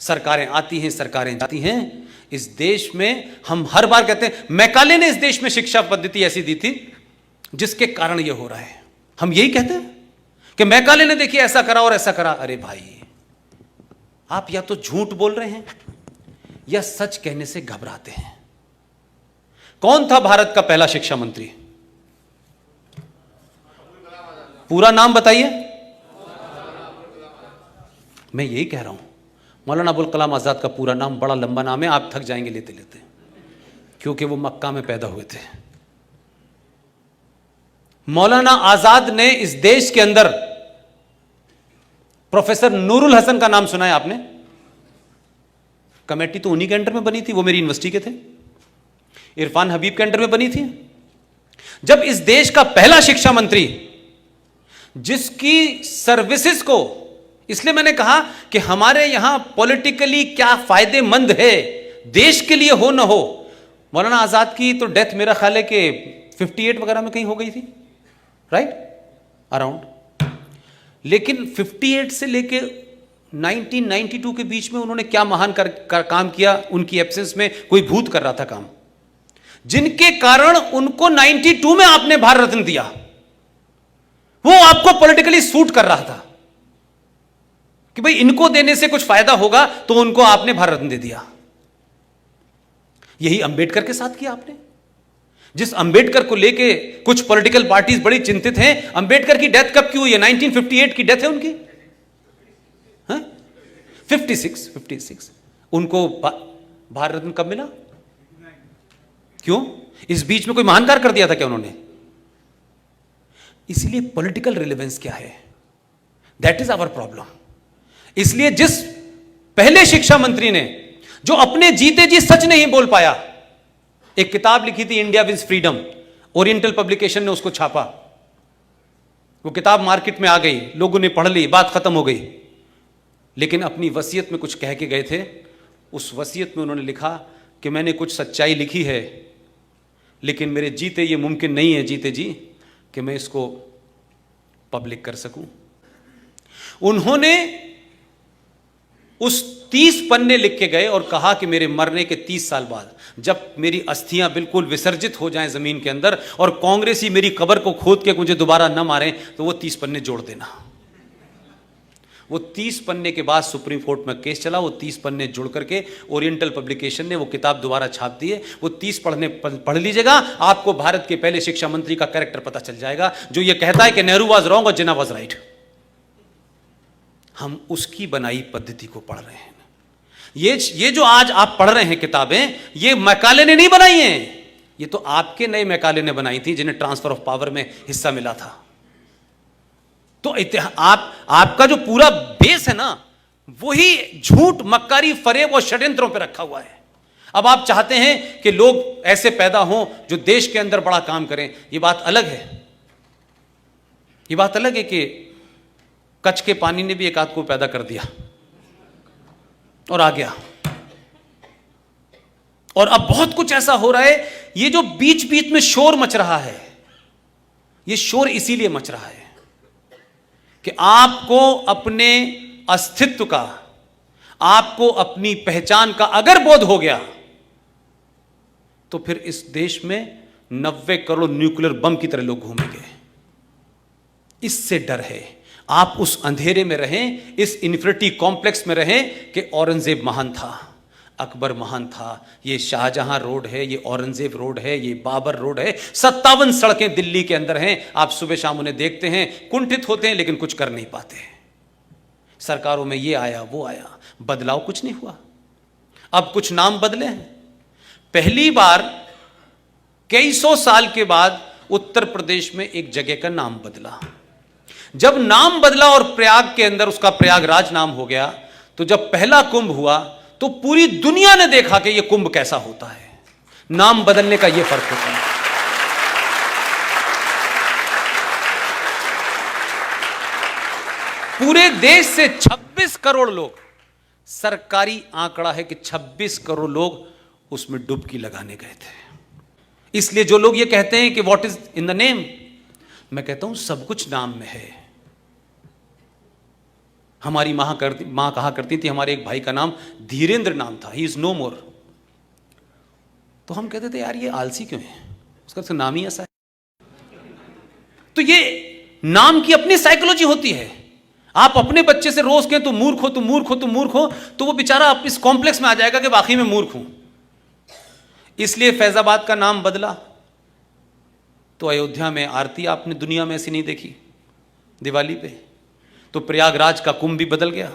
सरकारें आती हैं, सरकारें जाती हैं। इस देश में हम हर बार कहते हैं मैकाले ने इस देश में शिक्षा पद्धति ऐसी दी थी जिसके कारण यह हो रहा है। हम यही कहते हैं कि मैकाले ने देखिए ऐसा करा और ऐसा करा। अरे भाई, आप या तो झूठ बोल रहे हैं या सच कहने से घबराते हैं। कौन था भारत का पहला शिक्षा मंत्री? पूरा नाम बताइए। मैं यही कह रहा हूं, मौलाना अबुल कलाम आजाद का पूरा नाम बड़ा लंबा नाम है, आप थक जाएंगे लेते लेते, क्योंकि वो मक्का में पैदा हुए थे। मौलाना आजाद ने इस देश के अंदर, प्रोफेसर नूरुल हसन का नाम सुना है आपने? कमेटी तो उन्हीं के अंडर में बनी थी, वो मेरी यूनिवर्सिटी के थे। इरफान हबीब के अंडर में बनी थी। जब इस देश का पहला शिक्षा मंत्री, जिसकी सर्विसेज को, इसलिए मैंने कहा कि हमारे यहां पॉलिटिकली क्या फायदेमंद है, देश के लिए हो ना हो। मौलाना आजाद की तो डेथ मेरा ख्याल है कि 58 वगैरह में कहीं हो गई थी, राइट अराउंड। लेकिन 58 से लेके 1992 के बीच में उन्होंने क्या महान काम किया। उनकी एब्सेंस में कोई भूत कर रहा था काम, जिनके कारण उनको 92 में आपने भारत रत्न दिया। वो आपको पॉलिटिकली सूट कर रहा था कि भाई इनको देने से कुछ फायदा होगा, तो उनको आपने भारत रत्न दे दिया। यही अंबेडकर के साथ किया आपने। जिस अंबेडकर को लेके कुछ पॉलिटिकल पार्टीज बड़ी चिंतित हैं। अंबेडकर की डेथ कब की हुई है? 1958 की डेथ है उनकी। 56 उनको भारत रत्न कब मिला? क्यों? इस बीच में कोई महान कार्य कर दिया था क्या उन्होंने? इसलिए पॉलिटिकल रिलेवेंस क्या है, दैट इज आवर प्रॉब्लम। इसलिए जिस पहले शिक्षा मंत्री ने, जो अपने जीते जी सच नहीं बोल पाया, एक किताब लिखी थी India wins freedom, oriental publication ने उसको छापा। वो किताब मार्केट में आ गई, लोगों ने पढ़ ली, बात खत्म हो गई। लेकिन अपनी वसीयत में कुछ कह के गए थे। उस वसीयत में उन्होंने लिखा कि मैंने कुछ सच्चाई लिखी है, लेकिन मेरे जीते ये मुमकिन नहीं है, जीते जी, कि मैं इसको पब्लिक कर सकूं। उन्होंने उस 30 पन्ने लिख के गए और कहा कि मेरे मरने के 30 साल बाद, जब मेरी अस्थियां बिल्कुल विसर्जित हो जाएं जमीन के अंदर और कांग्रेसी मेरी कब्र को खोद के मुझे दोबारा न मारें, तो वो 30 पन्ने जोड़ देना। वो 30 पन्ने के बाद सुप्रीम कोर्ट में केस चला। वो 30 पन्ने जुड़ करके ओरिएंटल पब्लिकेशन ने वो किताब दोबारा छाप दी है। वो 30 पढ़ लीजिएगा, आपको भारत के पहले शिक्षा मंत्री का कैरेक्टर पता चल जाएगा, जो ये कहता है कि नेहरू वाज रॉन्ग और जिन्ना वाज राइट। हम उसकी बनाई पद्धति को पढ़ रहे हैं। ये जो आज आप पढ़ रहे हैं किताबें, ये मैकाले ने नहीं बनाई हैं, ये तो आपके नए मैकाले ने बनाई थी, जिन्हें ट्रांसफर ऑफ पावर में हिस्सा मिला था। तो आपका जो पूरा बेस है ना, वही झूठ, मक्कारी, फरेब और षड्यंत्रों पर रखा हुआ है। अब आप चाहते हैं कि लोग ऐसे पैदा हों जो देश के अंदर बड़ा काम करें। ये बात अलग है। ये बात अलग है कि कच्छ के पानी ने भी एक आध को पैदा कर दिया और आ गया। और अब बहुत कुछ ऐसा हो रहा है। ये जो बीच बीच में शोर मच रहा है, ये शोर इसीलिए मच रहा है कि आपको अपने अस्तित्व का, आपको अपनी पहचान का अगर बोध हो गया, तो फिर इस देश में 90 करोड़ न्यूक्लियर बम की तरह लोग घूमेंगे। इससे डर है। आप उस अंधेरे में रहें, इस इन्फिनिटी कॉम्प्लेक्स में रहें कि औरंगजेब महान था, अकबर महान था, ये शाहजहां रोड है, ये औरंगजेब रोड है, ये बाबर रोड है। 57 सड़कें दिल्ली के अंदर हैं। आप सुबह शाम उन्हें देखते हैं, कुंठित होते हैं, लेकिन कुछ कर नहीं पाते। सरकारों में ये आया वो आया, बदलाव कुछ नहीं हुआ। अब कुछ नाम बदले हैं। पहली बार कई सौ साल के बाद उत्तर प्रदेश में एक जगह का नाम बदला। जब नाम बदला और प्रयाग के अंदर उसका प्रयागराज नाम हो गया, तो जब पहला कुंभ हुआ तो पूरी दुनिया ने देखा कि यह कुंभ कैसा होता है। नाम बदलने का यह फर्क होता है। पूरे देश से 26 करोड़ लोग, सरकारी आंकड़ा है कि 26 करोड़ लोग उसमें डुबकी लगाने गए थे। इसलिए जो लोग ये कहते हैं कि what is in the name, मैं कहता हूं सब कुछ नाम में है। हमारी माँ कहा करती थी, हमारे एक भाई का नाम धीरेन्द्र नाम था, ही इज नो मोर। तो हम कहते थे यार ये आलसी क्यों है, उसका तो नाम ही ऐसा है। तो ये नाम की अपनी साइकोलॉजी होती है। आप अपने बच्चे से रोज कहें तो मूर्ख हो, तुम मूर्ख हो, तुम मूर्ख हो, तो वो बेचारा इस कॉम्प्लेक्स में आ जाएगा कि वाकई में मूर्ख हूं। इसलिए फैजाबाद का नाम बदला। तो अयोध्या में आरती आपने दुनिया में ऐसी नहीं देखी दिवाली पे। तो प्रयागराज का कुंभ भी बदल गया,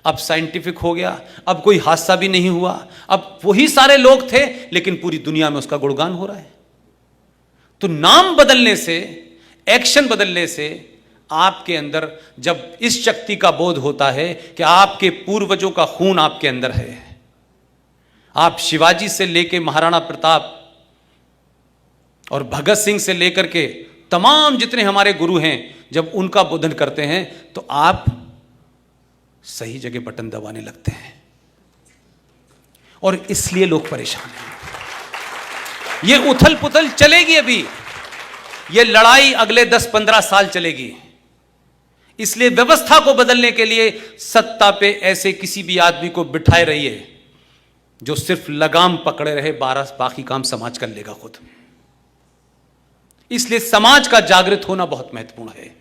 अब साइंटिफिक हो गया, अब कोई हादसा भी नहीं हुआ, अब वही सारे लोग थे लेकिन पूरी दुनिया में उसका गुणगान हो रहा है। तो नाम बदलने से, एक्शन बदलने से आपके अंदर जब इस शक्ति का बोध होता है कि आपके पूर्वजों का खून आपके अंदर है, आप शिवाजी से लेकर महाराणा प्रताप और भगत सिंह से लेकर के तमाम जितने हमारे गुरु हैं, जब उनका बोधन करते हैं तो आप सही जगह बटन दबाने लगते हैं। और इसलिए लोग परेशान हैं। ये उथल पुथल चलेगी, अभी ये लड़ाई अगले 10-15 साल चलेगी। इसलिए व्यवस्था को बदलने के लिए सत्ता पे ऐसे किसी भी आदमी को बिठाए रहिए जो सिर्फ लगाम पकड़े रहे, बाकी काम समाज कर लेगा खुद। इसलिए समाज का जागृत होना बहुत महत्वपूर्ण है।